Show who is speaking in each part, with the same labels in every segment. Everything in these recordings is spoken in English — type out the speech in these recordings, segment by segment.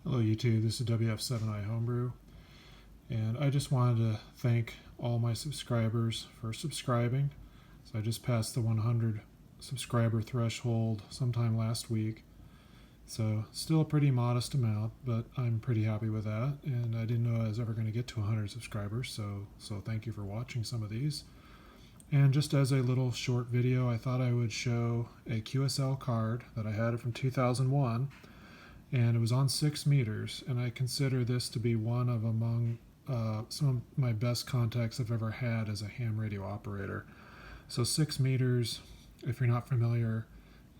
Speaker 1: Hello YouTube, this is WF7i Homebrew, and I just wanted to thank all my subscribers for subscribing. So I just passed the 100 subscriber threshold sometime last week. So still a pretty modest amount, but I'm pretty happy with that, and I didn't know I was ever going to get to 100 subscribers, so thank you for watching some of these. And just as a little short video, I thought I would show a QSL card that I had from 2001, and it was on 6 meters, and I consider this to be one of among some of my best contacts I've ever had as a ham radio operator. So 6 meters, if you're not familiar,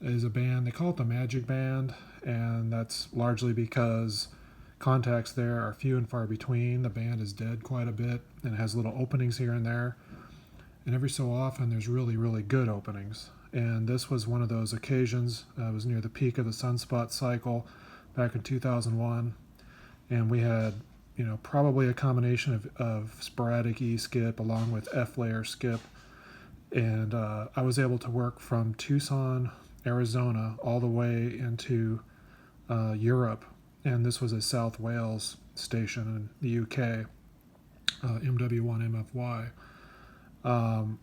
Speaker 1: is a band, they call it the Magic Band, and that's largely because contacts there are few and far between. The band is dead quite a bit and has little openings here and there, and every so often there's really, really good openings. And this was one of those occasions. It was near the peak of the sunspot cycle back in 2001, and we had, probably a combination of sporadic E skip along with F layer skip, and I was able to work from Tucson, Arizona, all the way into Europe, and this was a South Wales station in the UK, MW1 MFY,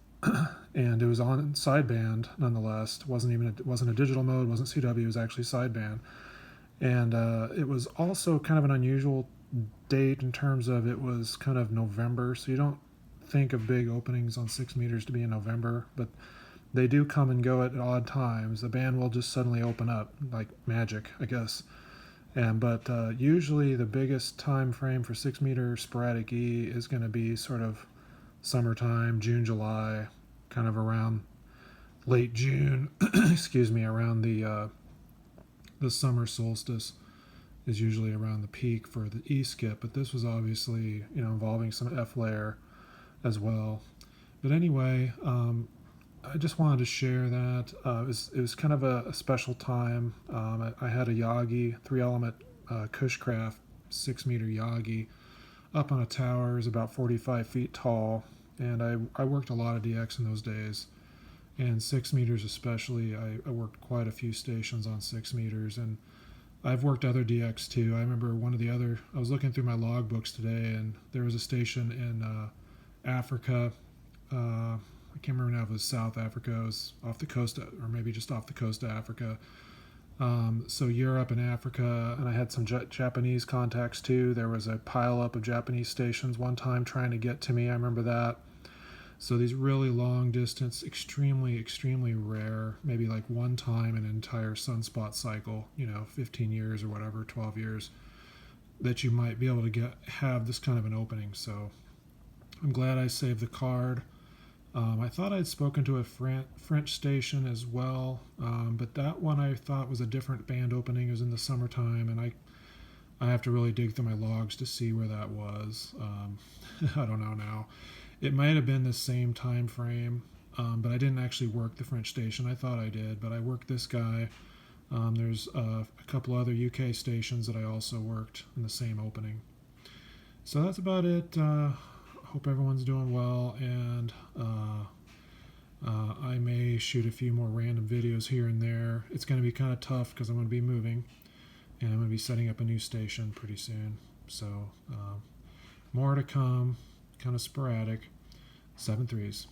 Speaker 1: and it was on sideband nonetheless. It wasn't a digital mode, wasn't CW, it was actually sideband. And it was also kind of an unusual date in terms of it was kind of November, so you don't think of big openings on 6 meters to be in November, but they do come and go at odd times. The band will just suddenly open up like magic, I guess. But usually the biggest time frame for 6 meter sporadic E is going to be sort of summertime, June, July, kind of around late June, excuse me, around the summer solstice is usually around the peak for the E skip, but this was obviously, involving some F layer as well. But anyway, I just wanted to share that. It was kind of a special time. I had a yagi, 3-element Cushcraft 6 meter yagi up on a tower. It was about 45 feet tall, and I worked a lot of DX in those days. And 6 meters especially, I worked quite a few stations on 6 meters, and I've worked other DX too. I remember I was looking through my logbooks today, and there was a station in Africa. I can't remember now if it was South Africa. It was off the coast, or maybe just off the coast of Africa. So Europe and Africa, and I had some Japanese contacts too. There was a pile-up of Japanese stations one time trying to get to me. I remember that. So these really long distance, extremely, extremely rare, maybe like one time in an entire sunspot cycle, 15 years or whatever, 12 years, that you might be able to have this kind of an opening. So I'm glad I saved the card. I thought I'd spoken to a French station as well, but that one I thought was a different band opening. It was in the summertime, and I have to really dig through my logs to see where that was. I don't know now. It might have been the same time frame, but I didn't actually work the French station. I thought I did, but I worked this guy. There's a couple other UK stations that I also worked in the same opening. So that's about it. Hope everyone's doing well, and I may shoot a few more random videos here and there. It's going to be kind of tough because I'm going to be moving, and I'm going to be setting up a new station pretty soon. So more to come, kind of sporadic. 7 threes.